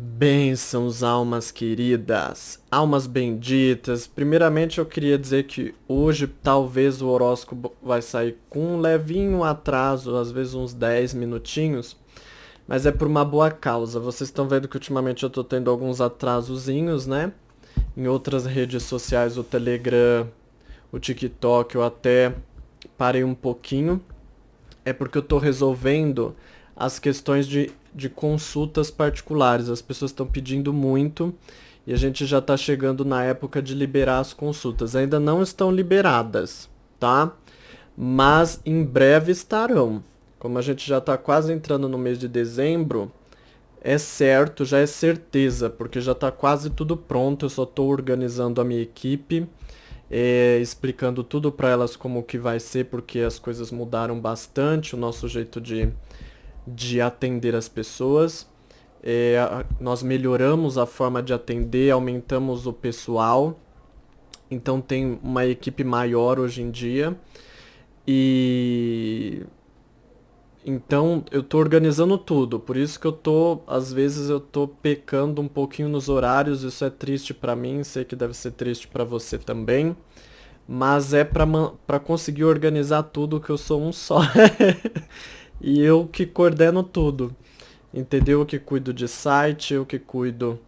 Bênçãos, almas queridas, almas benditas. Primeiramente, eu queria dizer que hoje talvez o horóscopo vai sair com um levinho atraso, às vezes uns 10 minutinhos, mas é por uma boa causa. Vocês estão vendo que ultimamente eu tô tendo alguns atrasozinhos, né? Em outras redes sociais, o Telegram, o TikTok, eu até parei um pouquinho. É porque eu tô resolvendo as questões de consultas particulares. As pessoas estão pedindo muito e a gente já está chegando na época de liberar as consultas. Ainda não estão liberadas, tá? Mas em breve estarão. Como a gente já está quase entrando no mês de dezembro, é certo, já é certeza, porque já está quase tudo pronto. Eu só estou organizando a minha equipe, explicando tudo para elas como que vai ser, porque as coisas mudaram bastante, o nosso jeito de atender as pessoas. Nós melhoramos a forma de atender, aumentamos o pessoal, então tem uma equipe maior hoje em dia. E então eu tô organizando tudo, por isso que às vezes eu tô pecando um pouquinho nos horários, isso é triste pra mim, sei que deve ser triste pra você também, mas é pra conseguir organizar tudo que eu sou um só. E eu que coordeno tudo. Entendeu? Eu que cuido de site, eu que cuido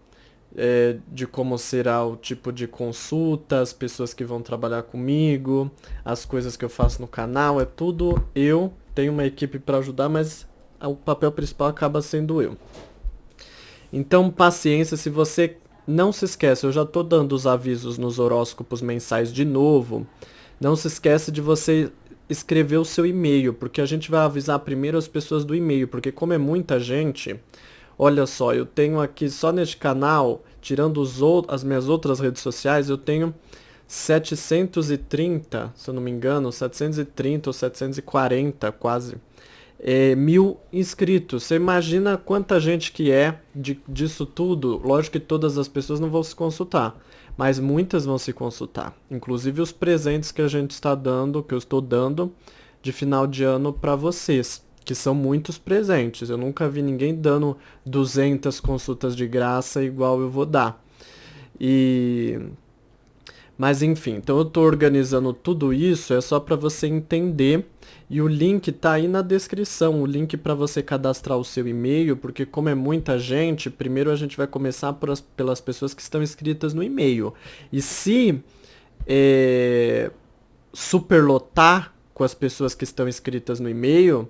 de como será o tipo de consulta, as pessoas que vão trabalhar comigo, as coisas que eu faço no canal, é tudo eu. Tenho uma equipe para ajudar, mas o papel principal acaba sendo eu. Então, paciência, se você não se esquece, eu já tô dando os avisos nos horóscopos mensais de novo. Não se esquece de você escrever o seu e-mail, porque a gente vai avisar primeiro as pessoas do e-mail, porque como é muita gente, olha só, eu tenho aqui só neste canal, tirando as minhas outras redes sociais, eu tenho 730, se eu não me engano, 730 ou 740 quase, mil inscritos. Você imagina quanta gente que é disso tudo? Lógico que todas as pessoas não vão se consultar, mas muitas vão se consultar. Inclusive os presentes que a gente está dando, que eu estou dando de final de ano para vocês, que são muitos presentes. Eu nunca vi ninguém dando 200 consultas de graça igual eu vou dar. E mas enfim, então eu estou organizando tudo isso, é só para você entender. E o link tá aí na descrição, o link para você cadastrar o seu e-mail, porque como é muita gente, primeiro a gente vai começar pelas pessoas que estão inscritas no e-mail. E se superlotar com as pessoas que estão inscritas no e-mail,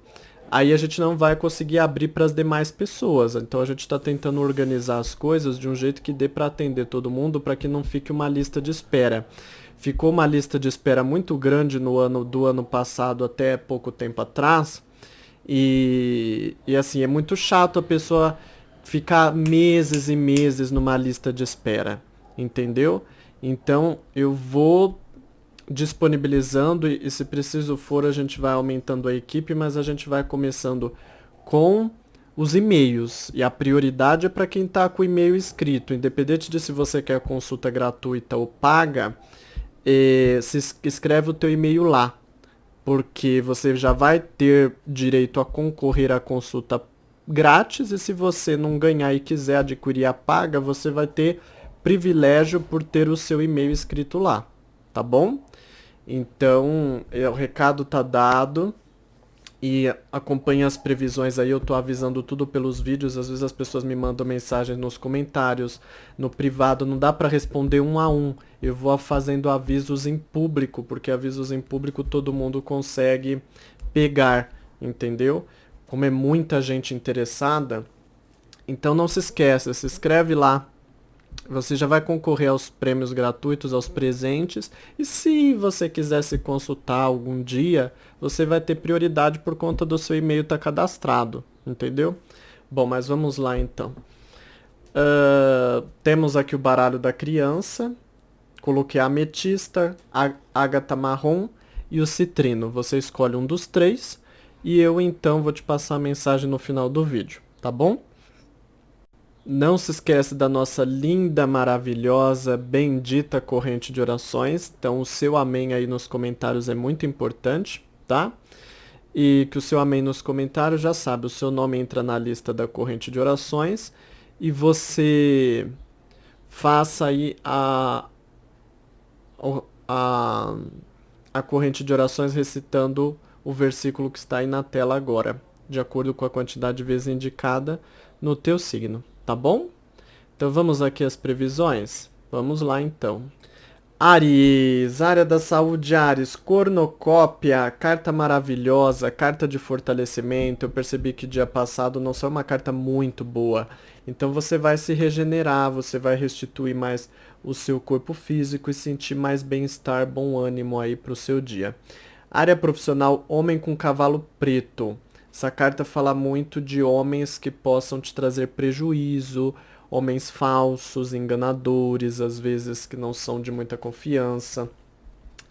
aí a gente não vai conseguir abrir para as demais pessoas. Então a gente está tentando organizar as coisas de um jeito que dê para atender todo mundo, para que não fique uma lista de espera. Ficou uma lista de espera muito grande do ano passado até pouco tempo atrás. E assim, é muito chato a pessoa ficar meses e meses numa lista de espera, entendeu? Então eu vou disponibilizando e se preciso for a gente vai aumentando a equipe, mas a gente vai começando com os e-mails e a prioridade é para quem está com o e-mail escrito, independente de se você quer consulta gratuita ou paga, se escreve o teu e-mail lá, porque você já vai ter direito a concorrer à consulta grátis e se você não ganhar e quiser adquirir a paga, você vai ter privilégio por ter o seu e-mail escrito lá, tá bom? Então, o recado tá dado e acompanhe as previsões aí, eu tô avisando tudo pelos vídeos, às vezes as pessoas me mandam mensagens nos comentários, no privado, não dá para responder um a um. Eu vou fazendo avisos em público, porque avisos em público todo mundo consegue pegar, entendeu? Como é muita gente interessada, então não se esqueça, se inscreve lá. Você já vai concorrer aos prêmios gratuitos, aos presentes. E se você quiser se consultar algum dia, você vai ter prioridade por conta do seu e-mail estar cadastrado. Entendeu? Bom, mas vamos lá então. Temos aqui o baralho da criança. Coloquei a ametista, a ágata marrom e o citrino. Você escolhe um dos três. E eu então vou te passar a mensagem no final do vídeo. Tá bom? Não se esquece da nossa linda, maravilhosa, bendita corrente de orações. Então, o seu amém aí nos comentários é muito importante, tá? E que o seu amém nos comentários já sabe, o seu nome entra na lista da corrente de orações e você faça aí a, a corrente de orações recitando o versículo que está aí na tela agora, de acordo com a quantidade de vezes indicada no teu signo, tá bom? Então vamos aqui às previsões? Vamos lá então. Áries, área da saúde, Áries, cornucópia, carta maravilhosa, carta de fortalecimento. Eu percebi que dia passado não foi uma carta muito boa. Então você vai se regenerar, você vai restituir mais o seu corpo físico e sentir mais bem-estar, bom ânimo aí para o seu dia. Área profissional, homem com cavalo preto. Essa carta fala muito de homens que possam te trazer prejuízo, homens falsos, enganadores, às vezes que não são de muita confiança.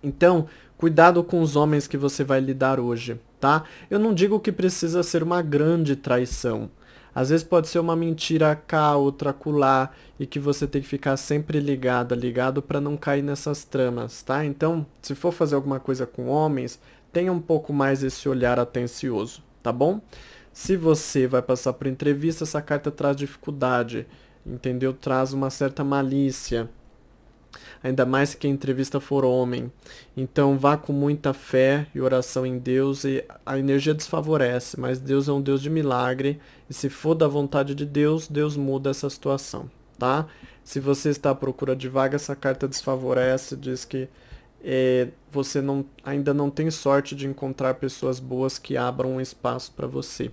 Então, cuidado com os homens que você vai lidar hoje, tá? Eu não digo que precisa ser uma grande traição. Às vezes pode ser uma mentira cá, outra acolá, e que você tem que ficar sempre ligado para não cair nessas tramas, tá? Então, se for fazer alguma coisa com homens, tenha um pouco mais esse olhar atencioso, tá bom? Se você vai passar por entrevista, essa carta traz dificuldade, entendeu? Traz uma certa malícia, ainda mais se a entrevista for homem. Então vá com muita fé e oração em Deus, e a energia desfavorece, mas Deus é um Deus de milagre, e se for da vontade de Deus, Deus muda essa situação, tá? Se você está à procura de vaga, essa carta desfavorece, diz que você ainda não tem sorte de encontrar pessoas boas que abram um espaço para você.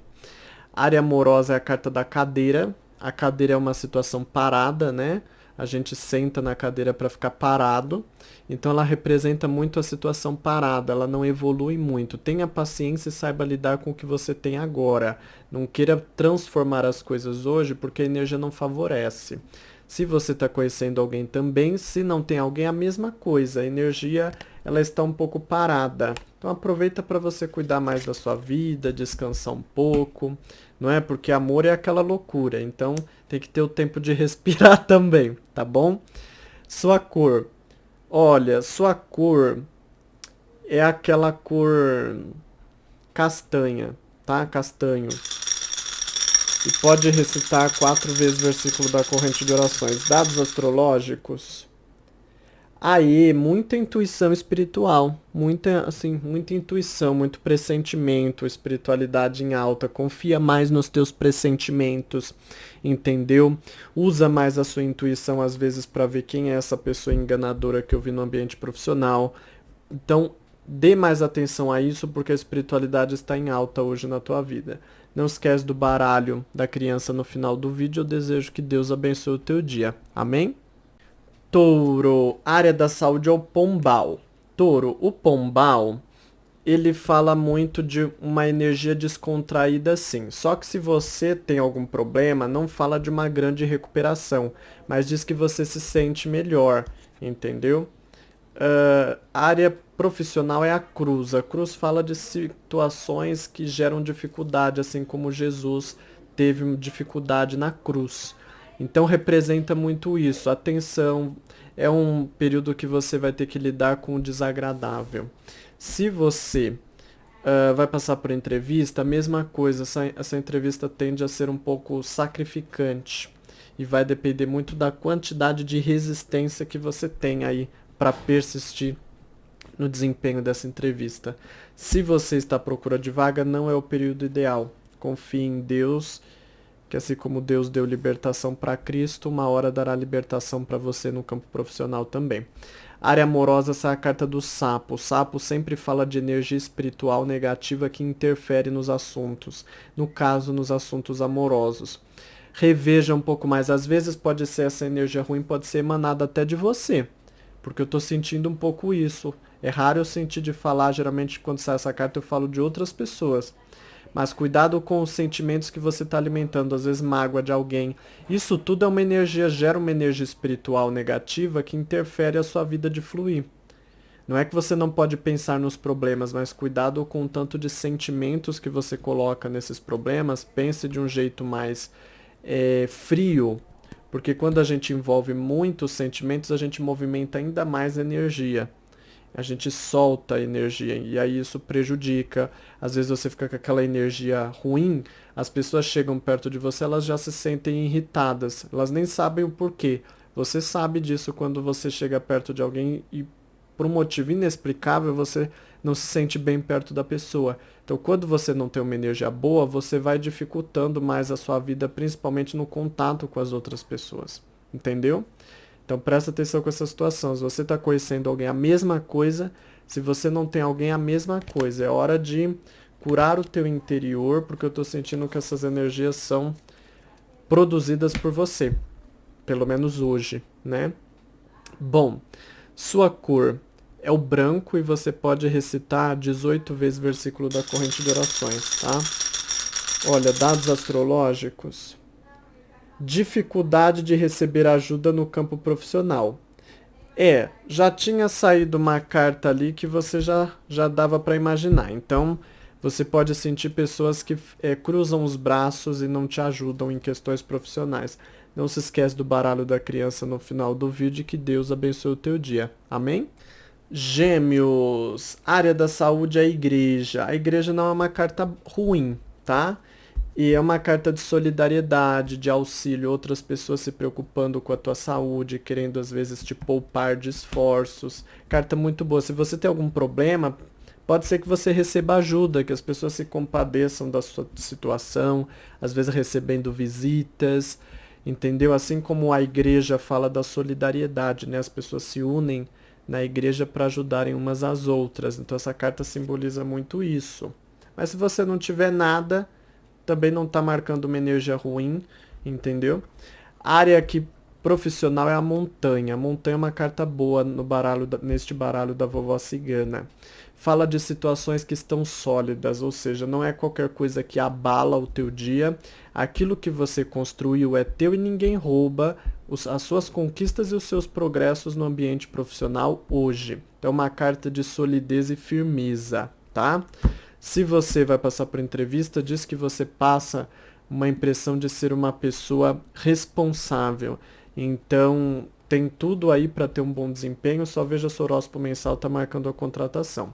Área amorosa é a carta da cadeira. A cadeira é uma situação parada, né? A gente senta na cadeira para ficar parado. Então ela representa muito a situação parada, ela não evolui muito. Tenha paciência e saiba lidar com o que você tem agora. Não queira transformar as coisas hoje porque a energia não favorece. Se você está conhecendo alguém também, se não tem alguém, a mesma coisa. A energia ela está um pouco parada. Então aproveita para você cuidar mais da sua vida, descansar um pouco, não é? Porque amor é aquela loucura, então tem que ter o tempo de respirar também, tá bom? Sua cor. Olha, sua cor é aquela cor castanha, tá? Castanho. E pode recitar 4 vezes o versículo da corrente de orações. Dados astrológicos. Aí, muita intuição espiritual, muita intuição, muito pressentimento, espiritualidade em alta. Confia mais nos teus pressentimentos, entendeu? Usa mais a sua intuição às vezes para ver quem é essa pessoa enganadora que eu vi no ambiente profissional. Então, dê mais atenção a isso porque a espiritualidade está em alta hoje na tua vida. Não esquece do baralho da criança no final do vídeo. Eu desejo que Deus abençoe o teu dia. Amém? Touro, área da saúde é o pombal. Touro, o pombal, ele fala muito de uma energia descontraída sim. Só que se você tem algum problema, não fala de uma grande recuperação, mas diz que você se sente melhor, entendeu? A área profissional é a cruz. A cruz fala de situações que geram dificuldade, assim como Jesus teve dificuldade na cruz. Então representa muito isso. Atenção, é um período que você vai ter que lidar com o desagradável. Se você vai passar por entrevista, a mesma coisa. Essa entrevista tende a ser um pouco sacrificante e vai depender muito da quantidade de resistência que você tem aí para persistir no desempenho dessa entrevista. Se você está à procura de vaga, não é o período ideal. Confie em Deus, que assim como Deus deu libertação para Cristo, uma hora dará libertação para você no campo profissional também. Área amorosa, essa é a carta do sapo. O sapo sempre fala de energia espiritual negativa que interfere nos assuntos, no caso, nos assuntos amorosos. Reveja um pouco mais. Às vezes pode ser essa energia ruim, pode ser emanada até de você, porque eu estou sentindo um pouco isso. É raro eu sentir de falar, geralmente quando sai essa carta eu falo de outras pessoas. Mas cuidado com os sentimentos que você está alimentando, às vezes mágoa de alguém. Isso tudo é uma energia, gera uma energia espiritual negativa que interfere a sua vida de fluir. Não é que você não pode pensar nos problemas, mas cuidado com o tanto de sentimentos que você coloca nesses problemas. Pense de um jeito mais frio, porque quando a gente envolve muitos sentimentos, a gente movimenta ainda mais energia. A gente solta a energia e aí isso prejudica. Às vezes você fica com aquela energia ruim, As pessoas chegam perto de você, elas já se sentem irritadas, elas nem sabem o porquê. Você sabe disso quando você chega perto de alguém e por um motivo inexplicável você não se sente bem perto da pessoa. Então, quando você não tem uma energia boa, você vai dificultando mais a sua vida, principalmente no contato com as outras pessoas. Entendeu? Então, presta atenção com essa situação. Se você está conhecendo alguém a mesma coisa, se você não tem alguém a mesma coisa, é hora de curar o teu interior, porque eu estou sentindo que essas energias são produzidas por você, pelo menos hoje, né? Bom, sua cor é o branco e você pode recitar 18 vezes o versículo da corrente de orações, tá? Olha, dados astrológicos. Dificuldade de receber ajuda no campo profissional. Já tinha saído uma carta ali que você já dava para imaginar. Então, você pode sentir pessoas que cruzam os braços e não te ajudam em questões profissionais. Não se esquece do baralho da criança no final do vídeo e que Deus abençoe o teu dia. Amém? Gêmeos, área da saúde é a igreja. A igreja não é uma carta ruim, tá? E é uma carta de solidariedade, de auxílio, outras pessoas se preocupando com a tua saúde, querendo às vezes te poupar de esforços. Carta muito boa. Se você tem algum problema, pode ser que você receba ajuda, que as pessoas se compadeçam da sua situação, às vezes recebendo visitas, entendeu? Assim como a igreja fala da solidariedade, né? As pessoas se unem na igreja para ajudarem umas às outras. Então essa carta simboliza muito isso. Mas se você não tiver nada, também não está marcando uma energia ruim, entendeu? A área aqui profissional é a montanha. A montanha é uma carta boa no baralho, neste baralho da vovó cigana. Fala de situações que estão sólidas, ou seja, não é qualquer coisa que abala o teu dia. Aquilo que você construiu é teu e ninguém rouba as suas conquistas e os seus progressos no ambiente profissional hoje. Então, é uma carta de solidez e firmeza, tá? Se você vai passar por entrevista, diz que você passa uma impressão de ser uma pessoa responsável. Então, tem tudo aí para ter um bom desempenho, só veja se o horóscopo mensal está marcando a contratação.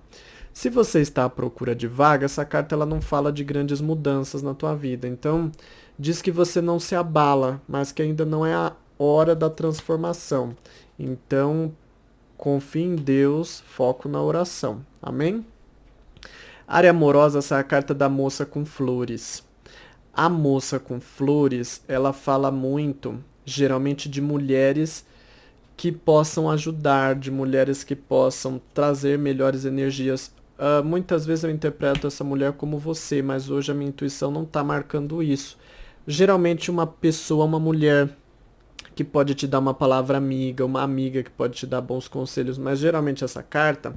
Se você está à procura de vaga, essa carta ela não fala de grandes mudanças na tua vida. Então, diz que você não se abala, mas que ainda não é a hora da transformação. Então, confie em Deus, foco na oração. Amém? Área amorosa, essa é a carta da moça com flores. A moça com flores, ela fala muito, geralmente de mulheres que possam ajudar, de mulheres que possam trazer melhores energias. Muitas vezes eu interpreto essa mulher como você, mas hoje a minha intuição não está marcando isso. Geralmente uma pessoa, uma mulher que pode te dar uma palavra amiga, uma amiga que pode te dar bons conselhos, mas geralmente essa carta,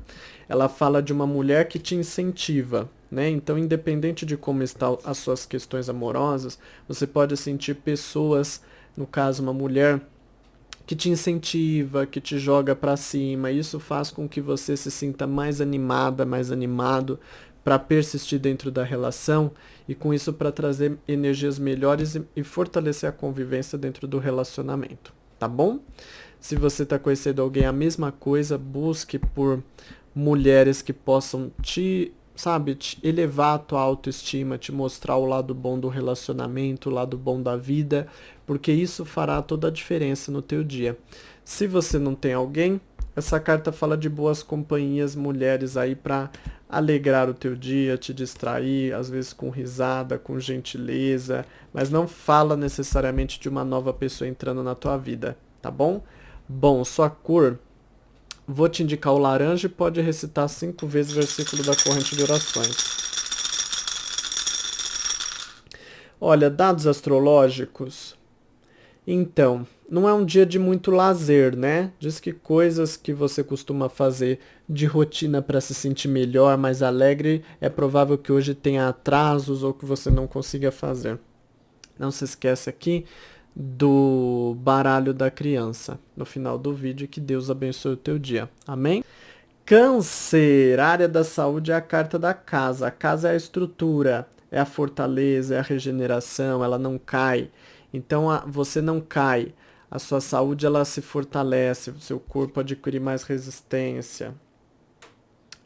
ela fala de uma mulher que te incentiva, né? Então, independente de como estão as suas questões amorosas, você pode sentir pessoas, no caso uma mulher, que te incentiva, que te joga para cima. Isso faz com que você se sinta mais animada, mais animado para persistir dentro da relação e com isso para trazer energias melhores e fortalecer a convivência dentro do relacionamento, tá bom? Se você está conhecendo alguém a mesma coisa, busque por mulheres que possam te elevar a tua autoestima, te mostrar o lado bom do relacionamento, o lado bom da vida, porque isso fará toda a diferença no teu dia. Se você não tem alguém, essa carta fala de boas companhias, mulheres aí para alegrar o teu dia, te distrair, às vezes com risada, com gentileza, mas não fala necessariamente de uma nova pessoa entrando na tua vida, tá bom? Bom, sua cor, vou te indicar o laranja e pode recitar 5 vezes o versículo da corrente de orações. Olha, dados astrológicos. Então, não é um dia de muito lazer, né? Diz que coisas que você costuma fazer de rotina para se sentir melhor, mais alegre, é provável que hoje tenha atrasos ou que você não consiga fazer. Não se esquece aqui do baralho da criança no final do vídeo. Que Deus abençoe o teu dia. Amém? Câncer, área da saúde é a carta da casa. A casa é a estrutura, é a fortaleza, é a regeneração, ela não cai. Então você não cai, a sua saúde ela se fortalece, o seu corpo adquire mais resistência.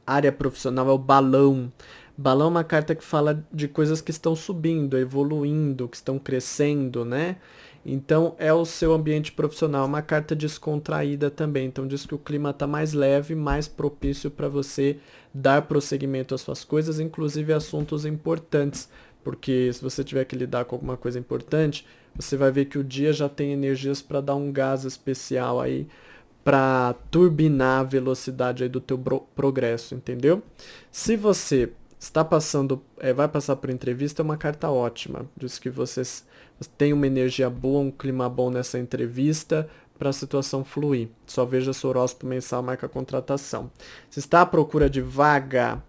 Área profissional é o balão. Balão é uma carta que fala de coisas que estão subindo, evoluindo, que estão crescendo, né? Então é o seu ambiente profissional, uma carta descontraída também. Então diz que o clima está mais leve, mais propício para você dar prosseguimento às suas coisas, inclusive assuntos importantes. Porque se você tiver que lidar com alguma coisa importante, você vai ver que o dia já tem energias para dar um gás especial aí, para turbinar a velocidade aí do teu progresso, entendeu? Se você está passando, vai passar por entrevista, é uma carta ótima. Diz que você tem uma energia boa, um clima bom nessa entrevista para a situação fluir. Só veja seu horóscopo mensal, marca a contratação. Se está à procura de vaga,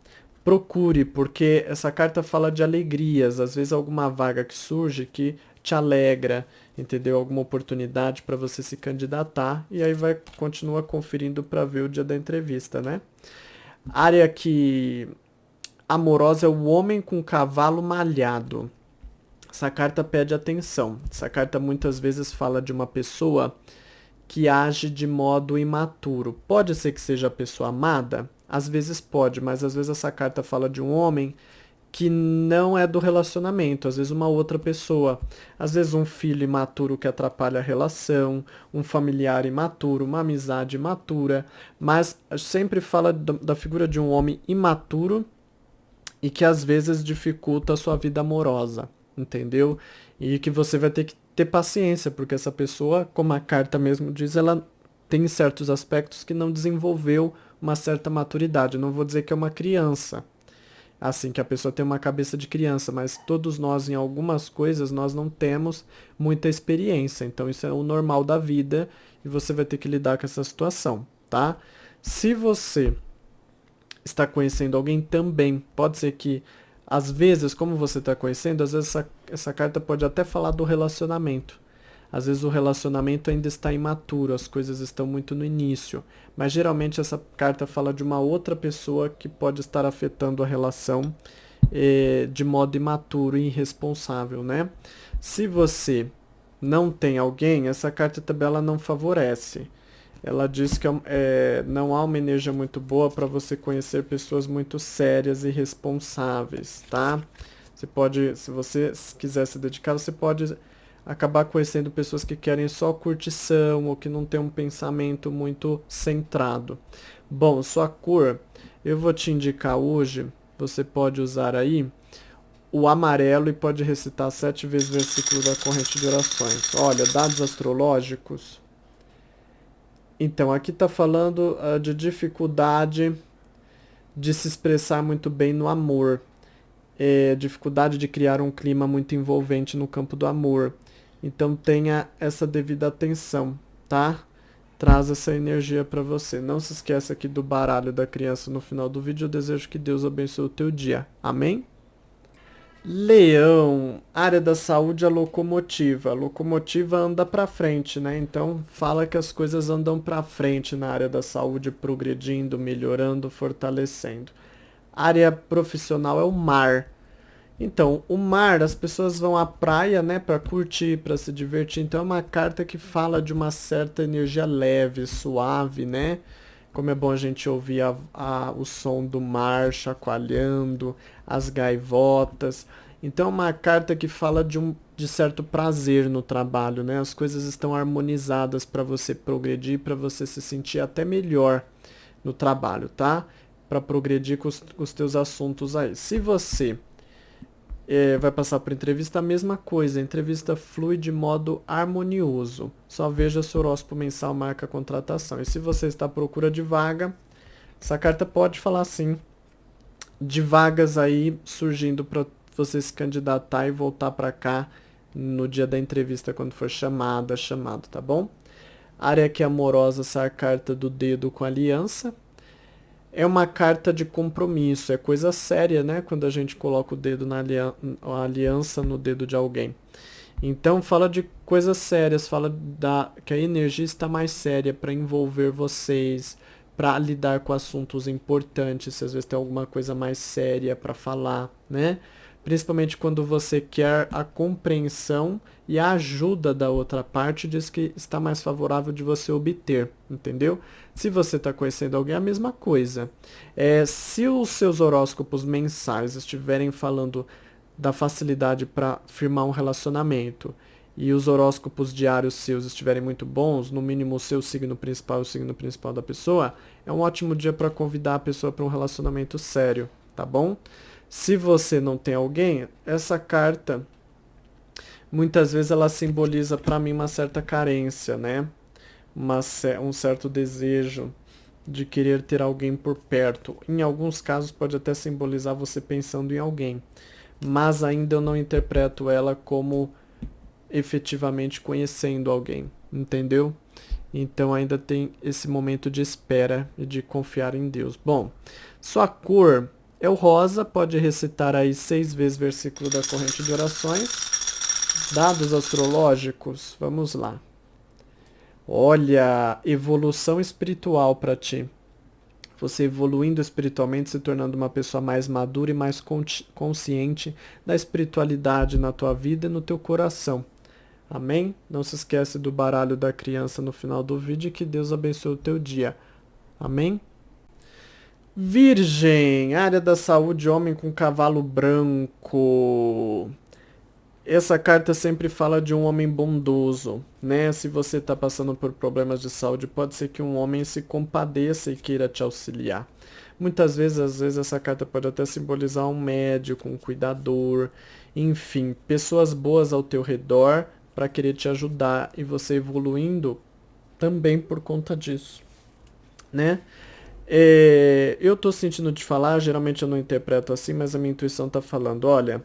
procure, porque essa carta fala de alegrias, às vezes alguma vaga que surge que te alegra, entendeu? Alguma oportunidade para você se candidatar e aí vai continua conferindo para ver o dia da entrevista, né? Área que amorosa é o homem com cavalo malhado. Essa carta pede atenção. Essa carta muitas vezes fala de uma pessoa que age de modo imaturo. Pode ser que seja a pessoa amada? Às vezes pode, mas às vezes essa carta fala de um homem que não é do relacionamento, às vezes uma outra pessoa, às vezes um filho imaturo que atrapalha a relação, um familiar imaturo, uma amizade imatura, mas sempre fala da figura de um homem imaturo e que às vezes dificulta a sua vida amorosa, entendeu? E que você vai ter que ter paciência, porque essa pessoa, como a carta mesmo diz, ela tem certos aspectos que não desenvolveu uma certa maturidade. Não vou dizer que é uma criança, assim, que a pessoa tem uma cabeça de criança, mas todos nós, em algumas coisas, nós não temos muita experiência. Então, isso é o normal da vida e você vai ter que lidar com essa situação, tá? Se você está conhecendo alguém também, pode ser que, às vezes, como você está conhecendo, às vezes essa carta pode até falar do relacionamento. Às vezes o relacionamento ainda está imaturo, as coisas estão muito no início. Mas geralmente essa carta fala de uma outra pessoa que pode estar afetando a relação de modo imaturo e irresponsável, né? Se você não tem alguém, essa carta também ela não favorece. Ela diz que não há uma energia muito boa para você conhecer pessoas muito sérias e responsáveis, tá? Você pode, se você quiser se dedicar, você pode acabar conhecendo pessoas que querem só curtição ou que não tem um pensamento muito centrado. Bom, sua cor, eu vou te indicar hoje, você pode usar aí o amarelo e pode recitar 7 vezes o versículo da corrente de orações. Olha, dados astrológicos. Então, aqui está falando de dificuldade de se expressar muito bem no amor. Dificuldade de criar um clima muito envolvente no campo do amor. Então tenha essa devida atenção, tá? Traz essa energia para você. Não se esqueça aqui do baralho da criança no final do vídeo. Eu desejo que Deus abençoe o teu dia. Amém? Leão, área da saúde, a locomotiva. A locomotiva anda para frente, né? Então fala que as coisas andam para frente na área da saúde, progredindo, melhorando, fortalecendo. Área profissional é o mar. Então, o mar, as pessoas vão à praia, né, para curtir, para se divertir. Então, é uma carta que fala de uma certa energia leve, suave, né? Como é bom a gente ouvir o som do mar chacoalhando, as gaivotas. Então, é uma carta que fala de certo prazer no trabalho, né? As coisas estão harmonizadas para você progredir, para você se sentir até melhor no trabalho, tá? Para progredir com os teus assuntos aí. Se você vai passar por entrevista, a mesma coisa. A entrevista flui de modo harmonioso. Só veja seu horóscopo mensal, marca a contratação. E se você está à procura de vaga, essa carta pode falar sim de vagas aí surgindo para você se candidatar e voltar para cá no dia da entrevista, quando for chamado, tá bom? Área que é amorosa, essa carta do dedo com aliança. É uma carta de compromisso, é coisa séria, né? Quando a gente coloca o dedo a aliança no dedo de alguém. Então fala de coisas sérias, fala que a energia está mais séria para envolver vocês, para lidar com assuntos importantes, se às vezes tem alguma coisa mais séria para falar, né? principalmente quando você quer a compreensão e a ajuda da outra parte, diz que está mais favorável de você obter, entendeu? Se você está conhecendo alguém, é a mesma coisa. Se os seus horóscopos mensais estiverem falando da facilidade para firmar um relacionamento e os horóscopos diários seus estiverem muito bons, no mínimo o seu signo principal e o signo principal da pessoa, é um ótimo dia para convidar a pessoa para um relacionamento sério, tá bom? Se você não tem alguém, essa carta muitas vezes ela simboliza para mim uma certa carência, né? Um certo desejo de querer ter alguém por perto. Em alguns casos pode até simbolizar você pensando em alguém, mas ainda eu não interpreto ela como efetivamente conhecendo alguém, entendeu? Então ainda tem esse momento de espera e de confiar em Deus. Bom, sua cor é o rosa, pode recitar aí 6 vezes versículo da corrente de orações. Dados astrológicos, vamos lá. Olha, evolução espiritual para ti. Você evoluindo espiritualmente, se tornando uma pessoa mais madura e mais consciente da espiritualidade na tua vida e no teu coração. Amém? Não se esquece do baralho da criança no final do vídeo e que Deus abençoe o teu dia. Amém? Virgem, área da saúde, homem com cavalo branco. Essa carta sempre fala de um homem bondoso, né? Se você está passando por problemas de saúde, pode ser que um homem se compadeça e queira te auxiliar. Muitas vezes, às vezes, essa carta pode até simbolizar um médico, um cuidador, enfim, pessoas boas ao teu redor para querer te ajudar e você evoluindo também por conta disso, né? Eu tô sentindo te falar, geralmente eu não interpreto assim, mas a minha intuição tá falando, olha,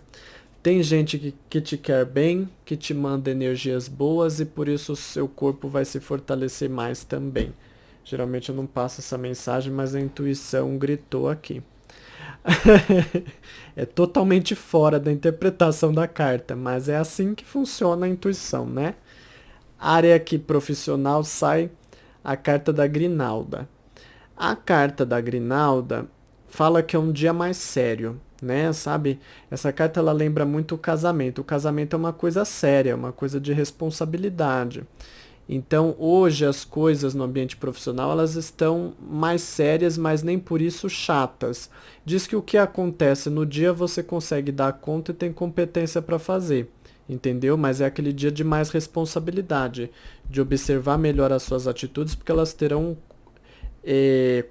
tem gente que te quer bem, que te manda energias boas e por isso o seu corpo vai se fortalecer mais também. Geralmente eu não passo essa mensagem, mas a intuição gritou aqui. É totalmente fora da interpretação da carta, mas é assim que funciona a intuição, né? Área aqui profissional sai a carta da Grinalda. A carta da Grinalda fala que é um dia mais sério, né? Sabe? Essa carta ela lembra muito o casamento. O casamento é uma coisa séria, uma coisa de responsabilidade. Então, hoje as coisas no ambiente profissional, elas estão mais sérias, mas nem por isso chatas. Diz que o que acontece no dia você consegue dar conta e tem competência para fazer, entendeu? Mas é aquele dia de mais responsabilidade, de observar melhor as suas atitudes, porque elas terão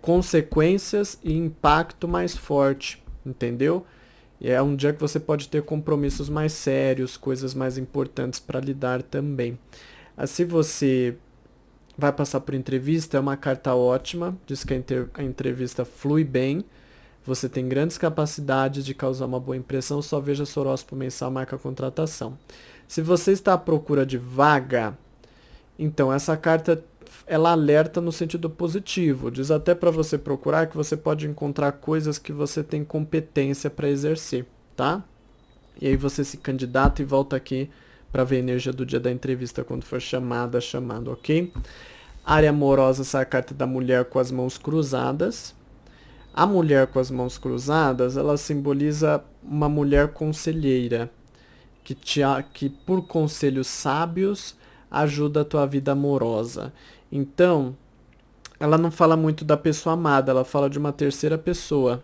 consequências e impacto mais forte, entendeu? E é um dia que você pode ter compromissos mais sérios, coisas mais importantes para lidar também. Se você vai passar por entrevista, é uma carta ótima, diz que a entrevista flui bem, você tem grandes capacidades de causar uma boa impressão, só veja seu horóscopo mensal, marca a contratação. Se você está à procura de vaga, então essa carta ela alerta no sentido positivo, diz até para você procurar que você pode encontrar coisas que você tem competência para exercer, tá? E aí você se candidata e volta aqui para ver a energia do dia da entrevista quando for chamado, ok? Área amorosa, essa é a carta da mulher com as mãos cruzadas. A mulher com as mãos cruzadas, ela simboliza uma mulher conselheira, que por conselhos sábios ajuda a tua vida amorosa. Então, ela não fala muito da pessoa amada, ela fala de uma terceira pessoa.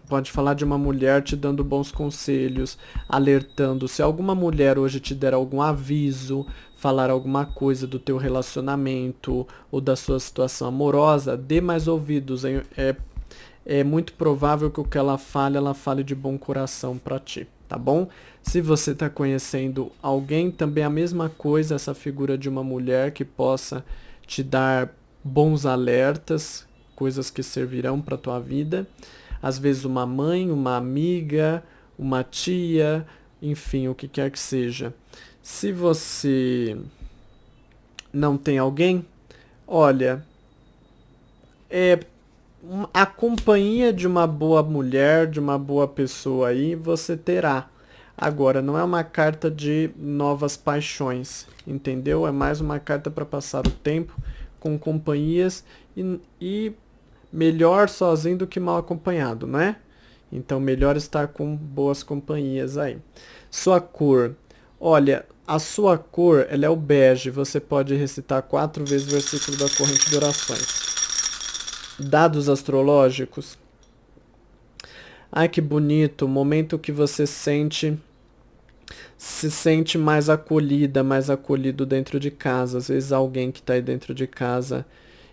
Pode falar de uma mulher te dando bons conselhos, alertando. Se alguma mulher hoje te der algum aviso, falar alguma coisa do teu relacionamento ou da sua situação amorosa, dê mais ouvidos. É muito provável que o que ela fale de bom coração para ti, tá bom? Se você está conhecendo alguém, também a mesma coisa, essa figura de uma mulher que possa te dar bons alertas, coisas que servirão para tua vida. Às vezes uma mãe, uma amiga, uma tia, enfim, o que quer que seja. Se você não tem alguém, olha, a companhia de uma boa mulher, de uma boa pessoa aí, você terá. Agora, não é uma carta de novas paixões, entendeu? É mais uma carta para passar o tempo com companhias e melhor sozinho do que mal acompanhado, né? Então, melhor estar com boas companhias aí. Sua cor. Olha, a sua cor, ela é o bege. Você pode recitar 4 vezes o versículo da corrente de orações. Dados astrológicos. Ai, que bonito. Momento que você se sente mais acolhida, mais acolhido dentro de casa. Às vezes alguém que está aí dentro de casa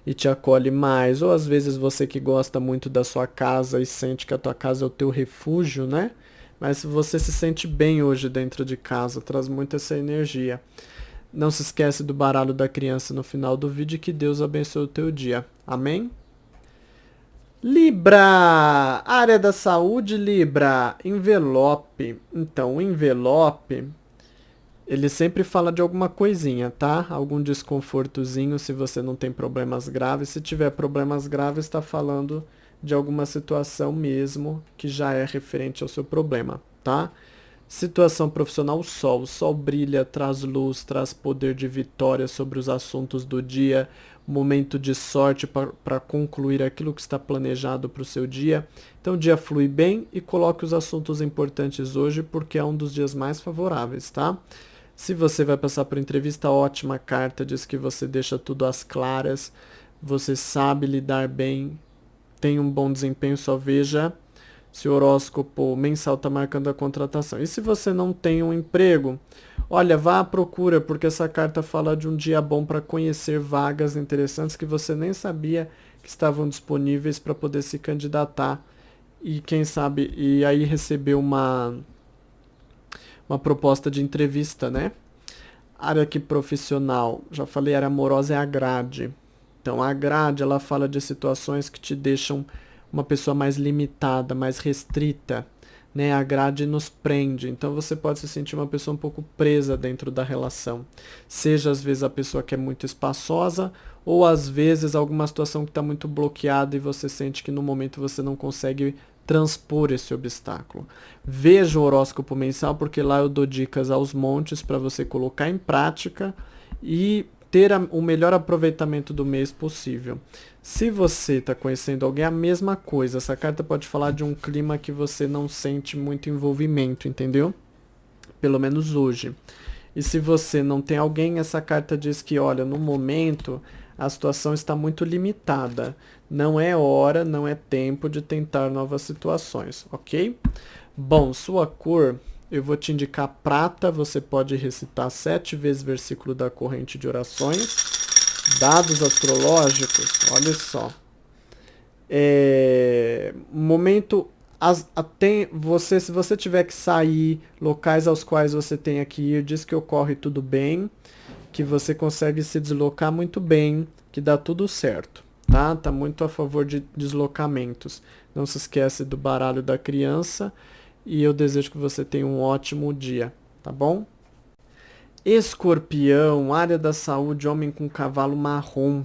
e te acolhe mais, ou às vezes você que gosta muito da sua casa e sente que a tua casa é o teu refúgio, né? Mas você se sente bem hoje dentro de casa, traz muito essa energia. Não se esquece do baralho da criança no final do vídeo e que Deus abençoe o teu dia. Amém? Libra! Área da saúde, Libra. Envelope. Então, o envelope, ele sempre fala de alguma coisinha, tá? Algum desconfortozinho se você não tem problemas graves. Se tiver problemas graves, está falando de alguma situação mesmo que já é referente ao seu problema, tá? Situação profissional, o sol. O sol brilha, traz luz, traz poder de vitória sobre os assuntos do dia, momento de sorte para concluir aquilo que está planejado para o seu dia. Então o dia flui bem e coloque os assuntos importantes hoje porque é um dos dias mais favoráveis, tá? Se você vai passar por entrevista, ótima carta, diz que você deixa tudo às claras, você sabe lidar bem, tem um bom desempenho, só veja se o horóscopo mensal está marcando a contratação. E se você não tem um emprego, olha, vá à procura, porque essa carta fala de um dia bom para conhecer vagas interessantes que você nem sabia que estavam disponíveis para poder se candidatar e quem sabe e aí receber uma proposta de entrevista, né? Área aqui profissional, já falei, área amorosa é a grade. Então a grade, ela fala de situações que te deixam uma pessoa mais limitada, mais restrita, né? A grade nos prende, então você pode se sentir uma pessoa um pouco presa dentro da relação. Seja às vezes a pessoa que é muito espaçosa, ou às vezes alguma situação que está muito bloqueada e você sente que no momento você não consegue transpor esse obstáculo. Veja o horóscopo mensal, porque lá eu dou dicas aos montes para você colocar em prática e ter o melhor aproveitamento do mês possível. Se você está conhecendo alguém, a mesma coisa. Essa carta pode falar de um clima que você não sente muito envolvimento, entendeu? Pelo menos hoje. E se você não tem alguém, essa carta diz que, olha, no momento a situação está muito limitada. Não é hora, não é tempo de tentar novas situações, ok? Bom, sua cor, eu vou te indicar prata, você pode recitar 7 vezes o versículo da corrente de orações. Dados astrológicos, olha só. Momento, se você tiver que sair, locais aos quais você tenha que ir, diz que ocorre tudo bem, que você consegue se deslocar muito bem, que dá tudo certo, tá? Tá muito a favor de deslocamentos. Não se esquece do baralho da criança e eu desejo que você tenha um ótimo dia, tá bom? Escorpião, área da saúde, homem com cavalo marrom.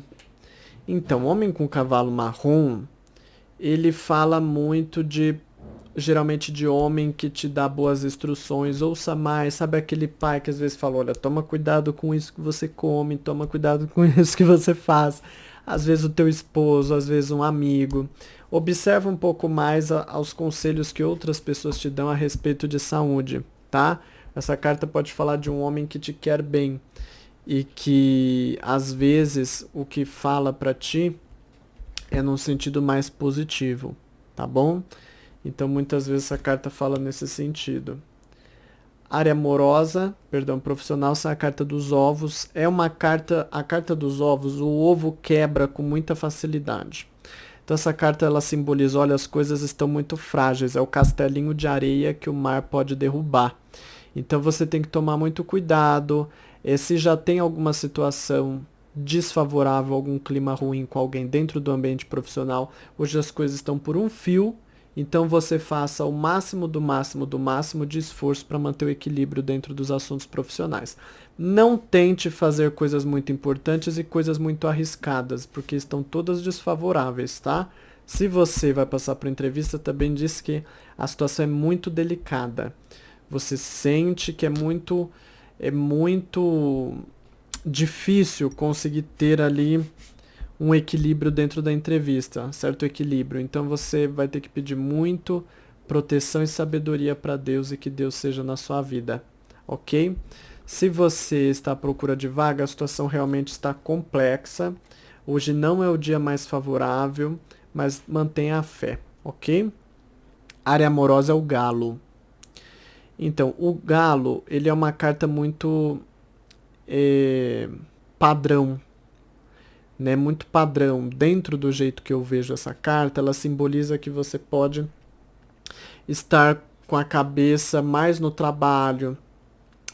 Então, homem com cavalo marrom, ele fala muito geralmente de homem que te dá boas instruções, ouça mais, sabe aquele pai que às vezes fala, olha, toma cuidado com isso que você come, toma cuidado com isso que você faz. Às vezes o teu esposo, às vezes um amigo. Observa um pouco mais aos conselhos que outras pessoas te dão a respeito de saúde, tá? Essa carta pode falar de um homem que te quer bem e que às vezes o que fala para ti é num sentido mais positivo, tá bom? Então muitas vezes essa carta fala nesse sentido. Área amorosa, perdão, profissional, são a carta dos ovos. É uma carta, a carta dos ovos, o ovo quebra com muita facilidade. Então essa carta ela simboliza, olha, as coisas estão muito frágeis, é o castelinho de areia que o mar pode derrubar. Então você tem que tomar muito cuidado. Se já tem alguma situação desfavorável, algum clima ruim com alguém dentro do ambiente profissional, hoje as coisas estão por um fio, então você faça o máximo do máximo do máximo de esforço para manter o equilíbrio dentro dos assuntos profissionais. Não tente fazer coisas muito importantes e coisas muito arriscadas, porque estão todas desfavoráveis, tá? Se você vai passar por entrevista, também diz que a situação é muito delicada. Você sente que é muito difícil conseguir ter ali um equilíbrio dentro da entrevista, certo equilíbrio. Então você vai ter que pedir muito proteção e sabedoria para Deus e que Deus seja na sua vida, ok? Se você está à procura de vaga, a situação realmente está complexa. Hoje não é o dia mais favorável, mas mantenha a fé, ok? Área amorosa é o galo. Então, o galo, ele é uma carta muito padrão, né? Muito padrão. Dentro do jeito que eu vejo essa carta, ela simboliza que você pode estar com a cabeça mais no trabalho,